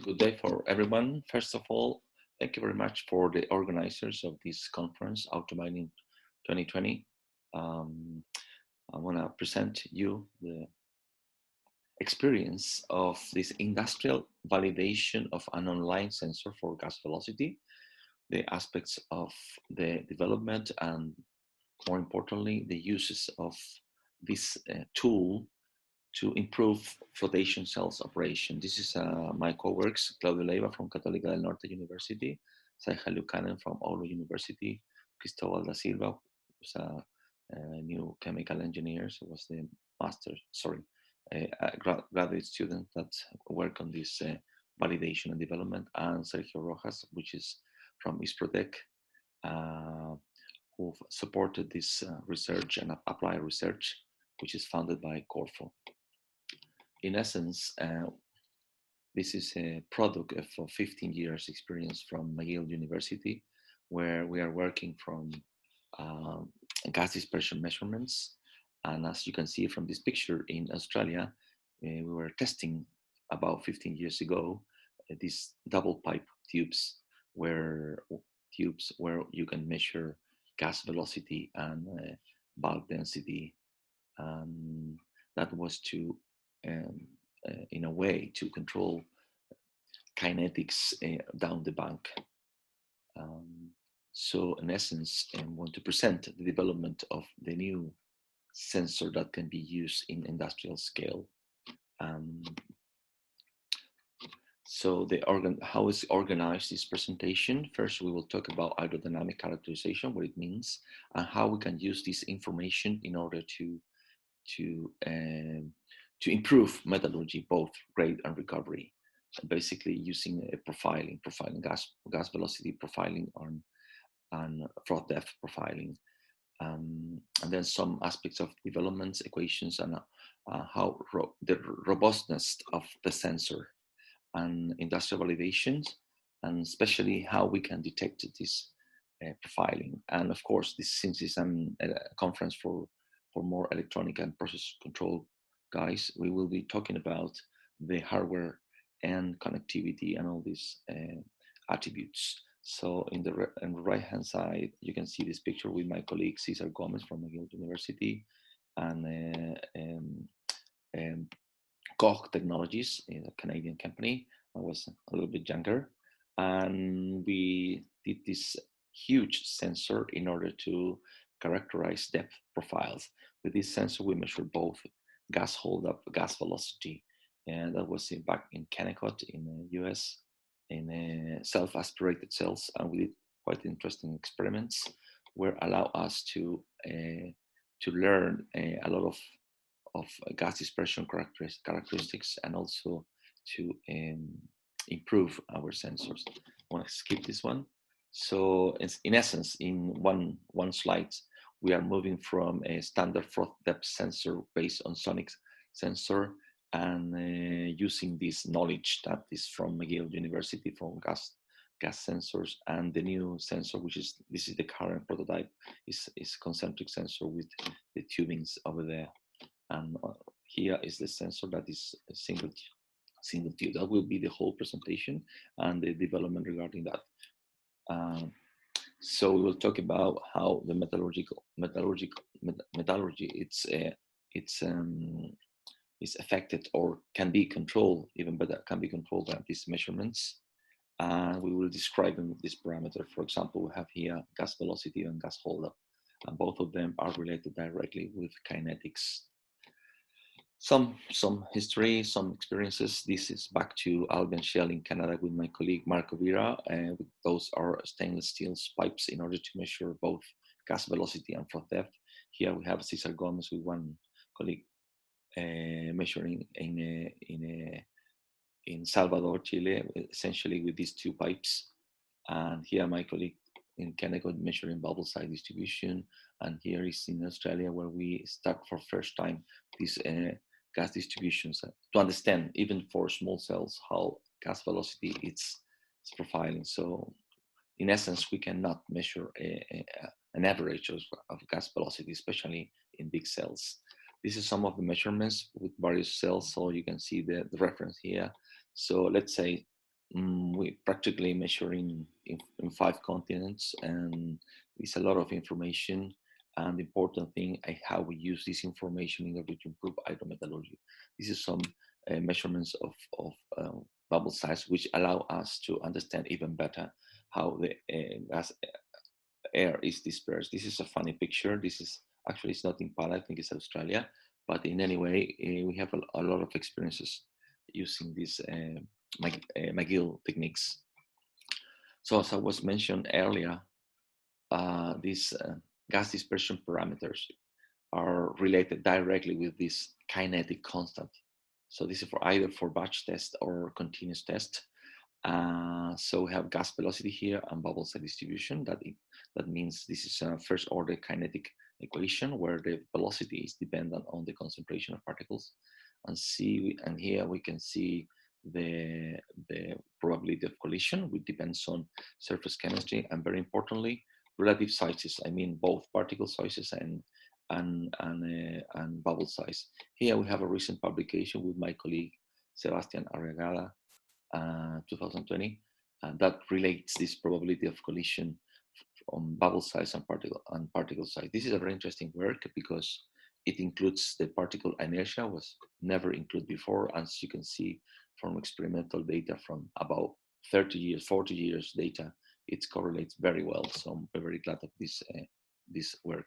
Good day for everyone. First of all, thank you very much for the organizers of this conference, Automining 2020. Um, I want to present you the experience of this industrial validation of an online sensor for gas velocity, the aspects of the development, and more importantly, the uses of this tool to improve flotation cells operation. This is my co-works, Claudio Leiva from Católica del Norte University, Saija Lucanen from Ouro University, Cristóbal da Silva, who's a new chemical engineer, so was the master, sorry, graduate student that work on this validation and development, and Sergio Rojas, which is from Isprotec, uh, who supported this research and applied research, which is funded by Corfo. In essence, this is a product of 15 years experience from McGill University, where we are working from um, gas dispersion measurements. And as you can see from this picture in Australia, we were testing about 15 years ago these double pipe tubes, where you can measure gas velocity and bulk density. And that was to um, in a way to control kinetics down the bank. Um, so in essence, I want to present the development of the new sensor that can be used in industrial scale. Um, so how is organized this presentation? First, we will talk about hydrodynamic characterization, what it means, and how we can use this information in order to um, to improve metallurgy, both rate and recovery. Basically, using a profiling gas velocity profiling on froth depth profiling, and then some aspects of developments, equations, and how the robustness of the sensor and industrial validations, and especially how we can detect this profiling. And of course, since it's a conference for more electronic and process control guys, we will be talking about the hardware and connectivity and all these attributes. So on the right-hand side, you can see this picture with my colleague Cesar Gomez from McGill University, and Koch Technologies, a Canadian company. I was a little bit younger, and we did this huge sensor in order to characterize depth profiles. With this sensor, we measured both gas holdup, gas velocity, and that was back in Kennecott in the US, in self-aspirated cells, and we did quite interesting experiments where allow us to learn a lot of gas dispersion characteristics, and also to improve our sensors. I want to skip this one. So in essence, in one slide, we are moving from a standard froth depth sensor based on sonic sensor, and using this knowledge that is from McGill University for gas sensors, and the new sensor, this is the current prototype, is concentric sensor with the tubings over there. And here is the sensor that is a single tube. That will be the whole presentation and the development regarding that. So we will talk about how the metallurgy is affected or can be controlled, even better, can be controlled by these measurements. And we will describe them with this parameter. For example, we have here gas velocity and gas holdup, and both of them are related directly with kinetics. Some history, some experiences. This is back to Albion Shell in Canada with my colleague Marco Vira. Those are stainless steel pipes in order to measure both gas velocity and froth depth. Here we have Cesar Gomez with one colleague measuring in Salvador, Chile, essentially with these two pipes. And here my colleague in Kennecott measuring bubble size distribution. And here is in Australia, where we start for first time these gas distributions to understand, even for small cells, how gas velocity is profiling. So in essence, we cannot measure an average of gas velocity, especially in big cells. This is some of the measurements with various cells, so you can see the reference here. So let's say we practically measure in 5 continents, and it's a lot of information. And the important thing is how we use this information in order to improve hydrometallurgy. This is some measurements of bubble size, which allow us to understand even better how the gas air is dispersed. This is a funny picture. This is actually, it's not in Pala, I think it's Australia, but in any way, we have a lot of experiences using these McGill techniques. So as I was mentioned earlier, these gas dispersion parameters are related directly with this kinetic constant. So this is for either for batch test or continuous test. So we have gas velocity here and bubble size distribution. That means this is a first order kinetic equation where the velocity is dependent on the concentration of particles. And here we can see the probability of collision, which depends on surface chemistry, and very importantly, relative sizes. I mean both particle sizes and bubble size. Here we have a recent publication with my colleague Sebastian Arriagada, 2020, that relates this probability of collision on bubble size and particle size. This is a very interesting work because it includes the particle inertia, was never included before. As you can see from experimental data from about 30 years, 40 years data, it correlates very well. So I'm very glad of this work.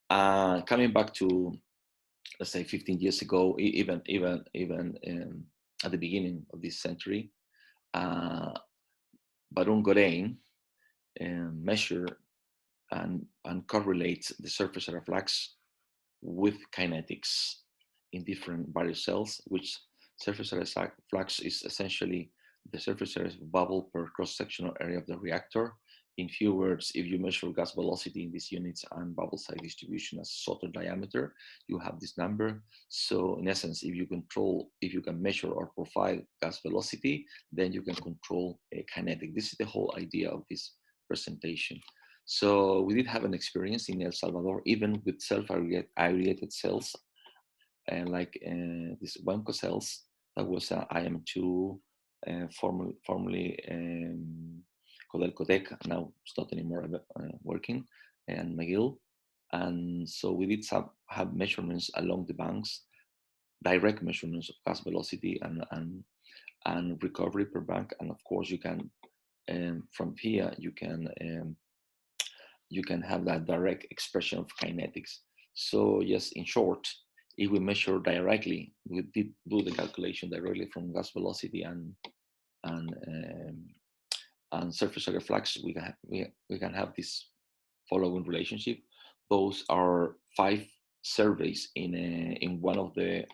Coming back to, let's say, 15 years ago, even at the beginning of this century, Baron Gorein measured and correlates the surface area flux with kinetics in different various cells, which surface area flux is essentially the surface area of bubble per cross-sectional area of the reactor. In few words, if you measure gas velocity in these units and bubble size distribution as Soter diameter, you have this number. So in essence, if you can measure or profile gas velocity, then you can control a kinetic. This is the whole idea of this presentation. So we did have an experience in El Salvador, even with self-aggregated cells, like these Wemco cells. That was IM2, formerly Codelcotec. Now it's not anymore working, and McGill. And so we did have measurements along the banks, direct measurements of gas velocity and recovery per bank. And of course, you can from here you can have that direct expression of kinetics. So yes, in short, if we measure directly, we did do the calculation directly from gas velocity and surface area flux, we can have this following relationship. Those are 5 surveys in one of the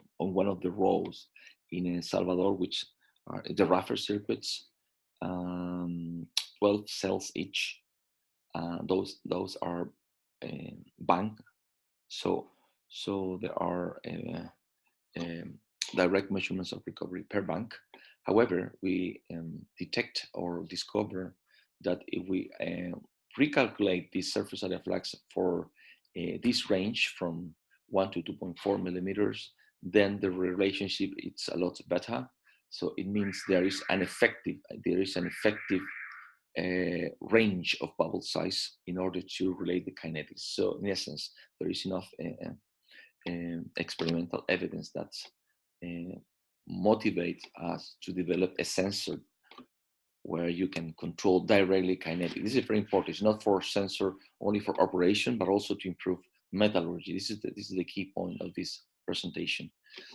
rows in El Salvador, which are the Raffer circuits, 12 cells each. Those are bank. So there are direct measurements of recovery per bank. However, we detect or discover that if we recalculate this surface area flux for this range from 1 to 2.4 millimeters, then the relationship is a lot better. So it means there is an effective range of bubble size in order to relate the kinetics. So in essence, there is enough experimental evidence that motivate us to develop a sensor where you can control directly kinetic. This is very important. It's not for sensor only for operation, but also to improve metallurgy. This is the key point of this presentation.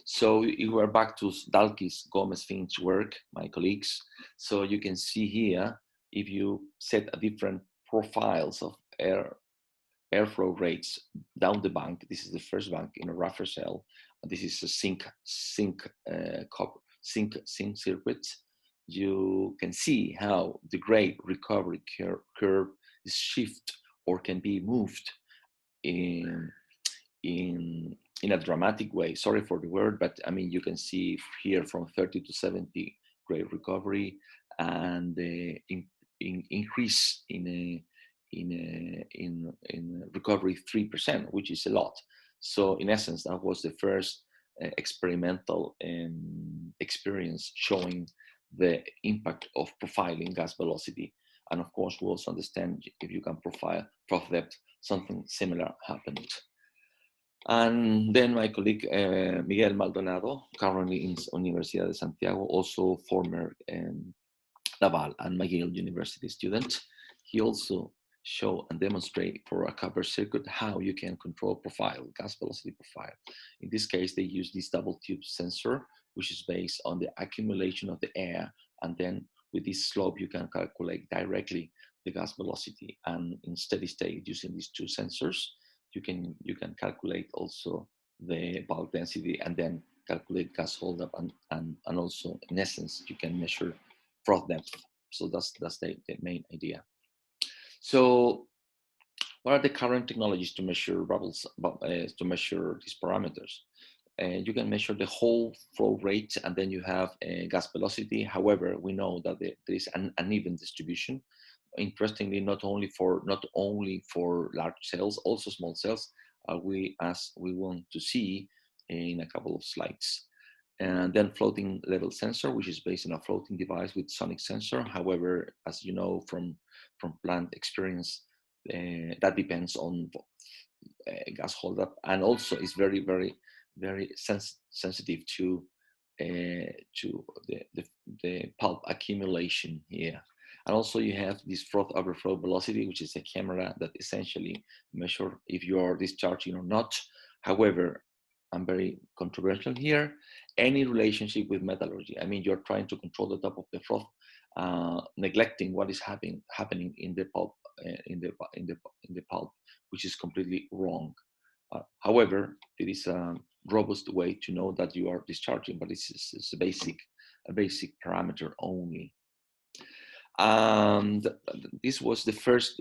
So we are back to Dalkis, Gomez, Finch work, my colleagues. So you can see here, if you set a different profiles of airflow rates down the bank, this is the first bank in a Raffer cell. This is a zinc circuit. You can see how the grade recovery curve is shift or can be moved in a dramatic way. Sorry for the word, but I mean, you can see here from 30 to 70 grade recovery and the increase in recovery 3%, which is a lot. So in essence, that was the first experimental experience showing the impact of profiling gas velocity. And of course, we also understand if you can profile froth depth, something similar happened. And then my colleague Miguel Maldonado, currently in Universidad de Santiago, also former Laval and McGill University student, he also show and demonstrate for a copper circuit how you can control profile, gas velocity profile. In this case, they use this double tube sensor, which is based on the accumulation of the air. And then with this slope, you can calculate directly the gas velocity. And in steady state, using these two sensors, you can calculate also the bulk density and then calculate gas holdup and also in essence, you can measure froth depth. So that's the main idea. So what are the current technologies to measure bubbles, to measure these parameters? You can measure the whole flow rate and then you have gas velocity. However, we know that there is an uneven distribution. Interestingly, not only for large cells, also small cells, as we want to see in a couple of slides. And then floating level sensor, which is based on a floating device with sonic sensor. However, as you know from plant experience, that depends on gas holdup, and also is very, very, very sensitive to the pulp accumulation here. And also you have this froth overflow velocity, which is a camera that essentially measure if you are discharging or not. However, I'm very controversial here. Any relationship with metallurgy, I mean, you're trying to control the top of the froth, neglecting what is happening in the pulp, in the pulp, which is completely wrong. However, it is a robust way to know that you are discharging, but it's a basic parameter only. And this was the first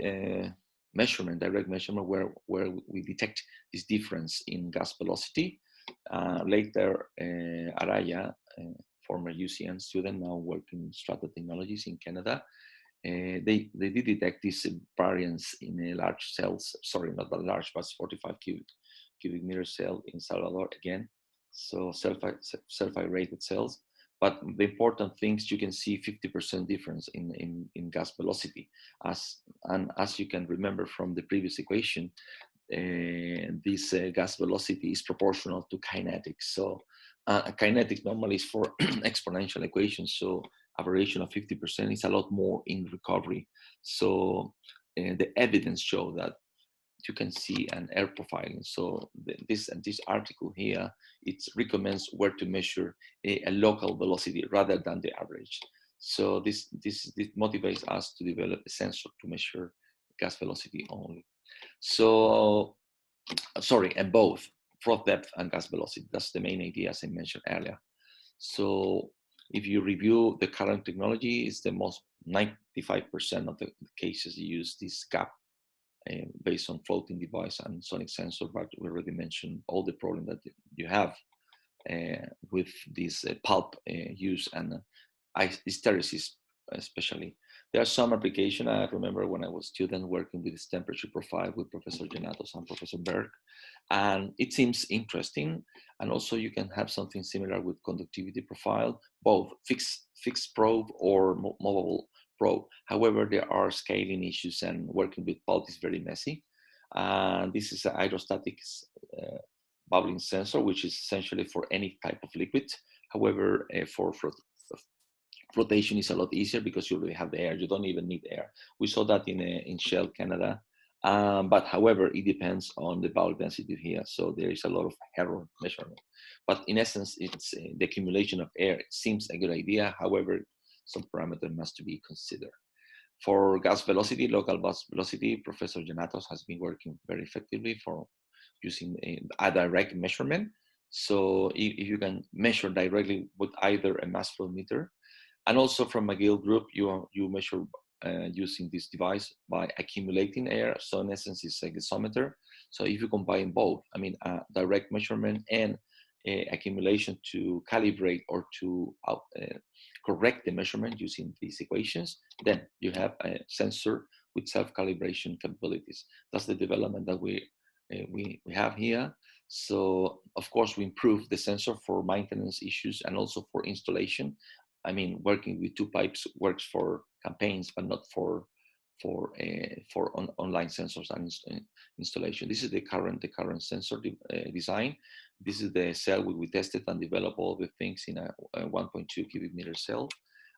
measurement, direct measurement, where we detect this difference in gas velocity. Later, Araya, former UCN student, now working in Strata Technologies in Canada, they did detect this variance in a large cells, sorry, not that large, but 45 cubic meter cell in Salvador again. So self-irradiated cells. But the important things, you can see 50% difference in gas velocity. As you can remember from the previous equation, this gas velocity is proportional to kinetics. So kinetics normally is for exponential equations. So a variation of 50% is a lot more in recovery. So the evidence show that you can see an air profiling. So this article here, it recommends where to measure a local velocity rather than the average. So this motivates us to develop a sensor to measure gas velocity only. So, sorry, and both froth depth and gas velocity. That's the main idea, as I mentioned earlier. So if you review the current technology, it's the most 95% of the cases use this gap based on floating device and sonic sensor, but we already mentioned all the problem that you have with this pulp use and hysteresis especially. There are some applications. I remember when I was a student working with this temperature profile with Professor Genatos and Professor Berg, and it seems interesting. And also you can have something similar with conductivity profile, both fixed probe or movable probe. However, there are scaling issues and working with pulp is very messy. This is a hydrostatic bubbling sensor, which is essentially for any type of liquid. However, for flotation is a lot easier because you already have the air. You don't even need air. We saw that in Shell Canada. But however, it depends on the bulk density here. So there is a lot of error measurement. But in essence, it's the accumulation of air. It seems a good idea. However, some parameter must be considered. For gas velocity, local gas velocity, Professor Genatos has been working very effectively for using a direct measurement. So if you can measure directly with either a mass flow meter, and also from McGill group, you measure using this device by accumulating air. So in essence, it's a gasometer. So if you combine both, I mean, direct measurement and accumulation to calibrate or to correct the measurement using these equations, then you have a sensor with self-calibration capabilities. That's the development that we have here. So of course, we improve the sensor for maintenance issues and also for installation. I mean, working with two pipes works for campaigns, but not for online sensors and installation. This is the current sensor design. This is the cell we tested and developed all the things in a 1.2 cubic meter cell.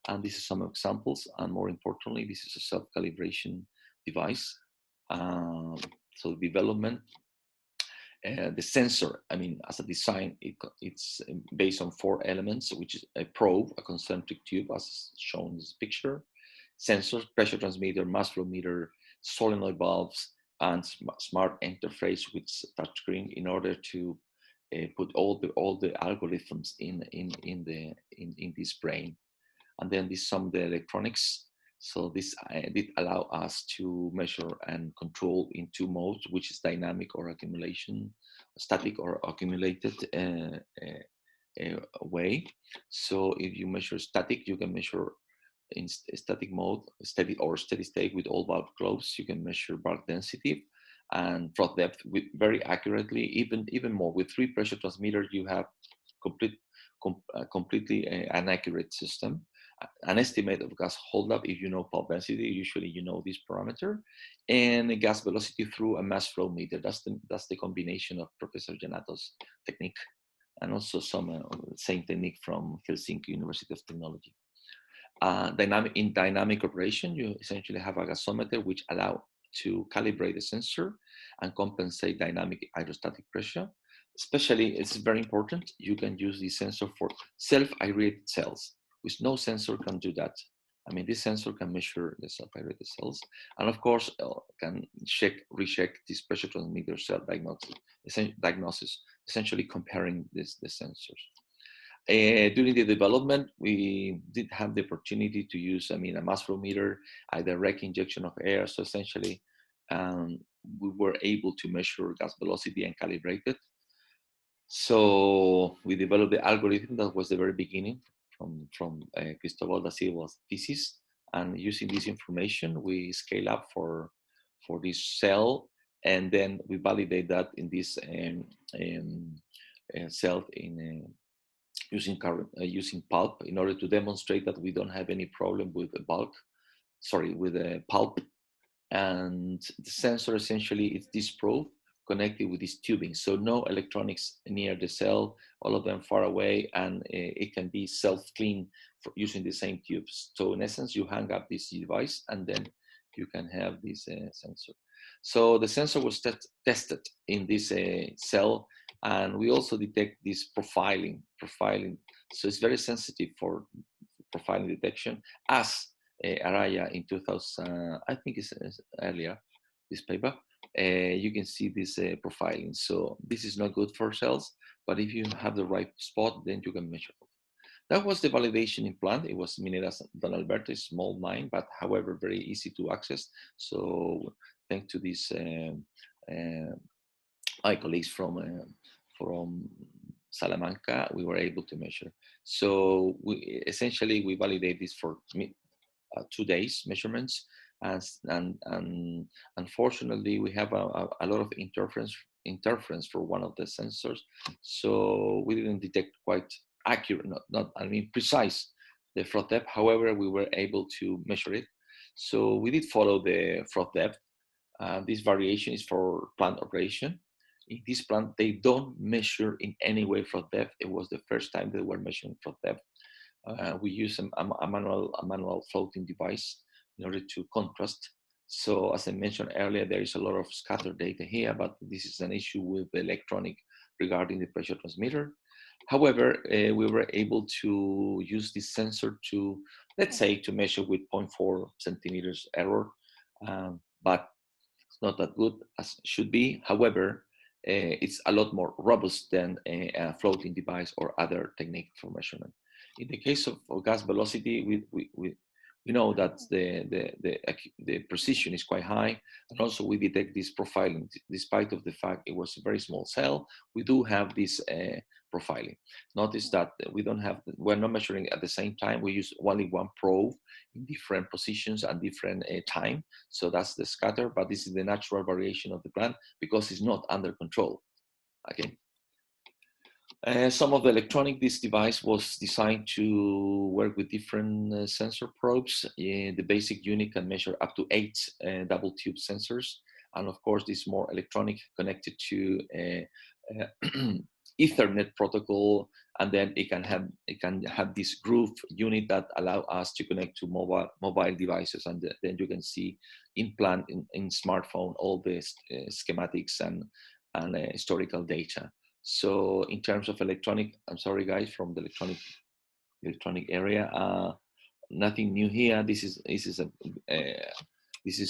And this is some examples. And more importantly, this is a self-calibration device. So development, the sensor, I mean, as a design, it's based on 4 elements, which is a probe, a concentric tube, as shown in this picture, sensors, pressure transmitter, mass flow meter, solenoid valves, and smart interface with touchscreen in order to put all the algorithms in this brain. And then this some of the electronics. So this did allow us to measure and control in 2 modes, which is dynamic or accumulation, static or accumulated way. So if you measure static, you can measure in static mode, steady state with all valve closed. You can measure bulk density and froth depth with very accurately. Even more with 3 pressure transmitters, you have completely an accurate system. An estimate of gas holdup, if you know pulp density, usually you know this parameter, and a gas velocity through a mass flow meter. That's the combination of Professor Janato's technique, and also some same technique from Helsinki University of Technology. In dynamic operation, you essentially have a gasometer which allow to calibrate the sensor and compensate dynamic hydrostatic pressure. Especially, it's very important, you can use this sensor for self-irradiated cells, which no sensor can do that. I mean, this sensor can measure the self-irradiated cells, and of course, can recheck this pressure transmitter cell diagnosis, essentially comparing the sensors. During the development, we did have the opportunity to use, I mean, a mass flow meter, a direct injection of air. So essentially, we were able to measure gas velocity and calibrate it. So we developed the algorithm that was the very beginning from Cristobal da Silva's thesis. And using this information, we scale up for this cell, and then we validate that in this cell using pulp in order to demonstrate that we don't have any problem with the with the pulp. And the sensor essentially is this probe connected with this tubing. So no electronics near the cell, all of them far away, and it can be self-clean using the same tubes. So in essence, you hang up this device and then you can have this sensor. So the sensor was tested in this cell, and we also detect this profiling. So it's very sensitive for profiling detection, as Araya in 2000, I think it's earlier, this paper, you can see this profiling. So this is not good for cells, but if you have the right spot, then you can measure. That was the validation in plant. It was Mineras Don Alberto, a small mine, but however, very easy to access. So thanks to this, my colleagues from Salamanca, we were able to measure. So we essentially we validate this for 2 days measurements, and unfortunately we have a lot of interference for one of the sensors, so we didn't detect quite accurate, not I mean precise, the froth depth. However, we were able to measure it, so we did follow the froth depth. This variation is for plant operation. In this plant, they don't measure in any way froth depth. It was the first time they were measuring froth depth. We use a manual floating device in order to contrast. So as I mentioned earlier, there is a lot of scattered data here, but this is an issue with the electronic regarding the pressure transmitter. However, we were able to use this sensor to, let's say, to measure with 0.4 centimeters error, but it's not that good as it should be. However, it's a lot more robust than a floating device or other technique for measurement. In the case of gas velocity, we know that the precision is quite high, and also we detect this profiling. Despite of the fact it was a very small cell, we do have this profiling. Notice that we're not measuring at the same time. We use only one probe in different positions and different time. So that's the scatter, but this is the natural variation of the plant because it's not under control. Okay. Some of the electronic, this device was designed to work with different sensor probes. The basic unit can measure up to 8 double tube sensors. And of course, this more electronic connected to Ethernet protocol. And then it can have this groove unit that allow us to connect to mobile devices. And then you can see implant in smartphone all the schematics and historical data. So in terms of electronic, I'm sorry guys, from the electronic area, nothing new here. This is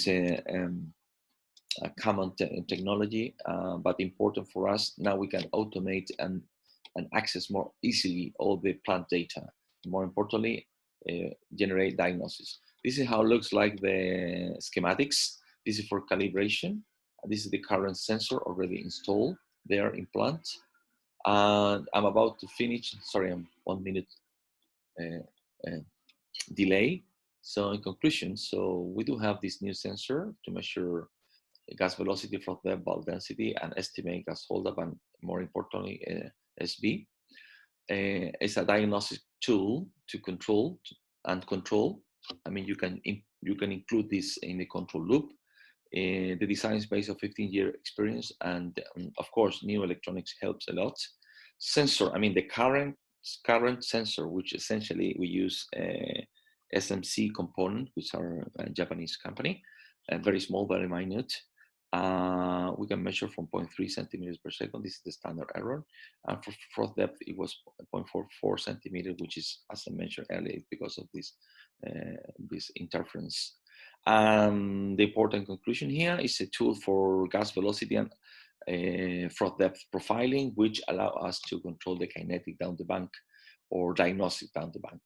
a common technology, but important for us. Now we can automate and access more easily all the plant data. More importantly, generate diagnosis. This is how it looks like the schematics. This is for calibration. This is the current sensor already installed there in plant. And I'm about to finish. Sorry, I'm 1 minute delay. So in conclusion, so we do have this new sensor to measure gas velocity, froth depth, bulk density, and estimate gas holdup, and more importantly, SB. It's a diagnostic tool to control. I mean, you can include this in the control loop. The design is based on 15-year experience, and of course, new electronics helps a lot. Sensor, I mean, the current sensor, which essentially we use SMC component, which are a Japanese company, very small, very minute. We can measure from 0.3 centimeters per second. This is the standard error. And for froth depth, it was 0.44 centimeters, which is, as I mentioned earlier, because of this interference. The important conclusion here is a tool for gas velocity and froth depth profiling, which allow us to control the kinetic down the bank or diagnostic down the bank.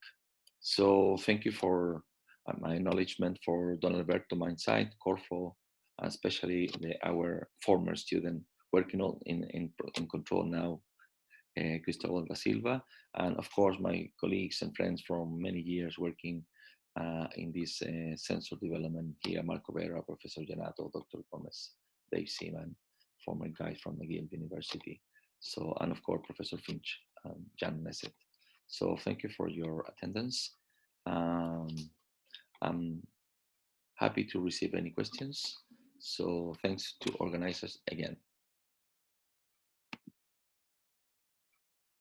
So thank you for my acknowledgement for Don Alberto, my side, Corfo, especially our former student working on in control now, Cristobal da Silva, and of course my colleagues and friends from many years working in this sensor development here, Marco Vera, Professor Janato, Dr. Gomez, Dave Seaman, former guys from McGill University. So, and of course, Professor Finch, Jan Nesset. So thank you for your attendance. I'm happy to receive any questions. So thanks to organizers again.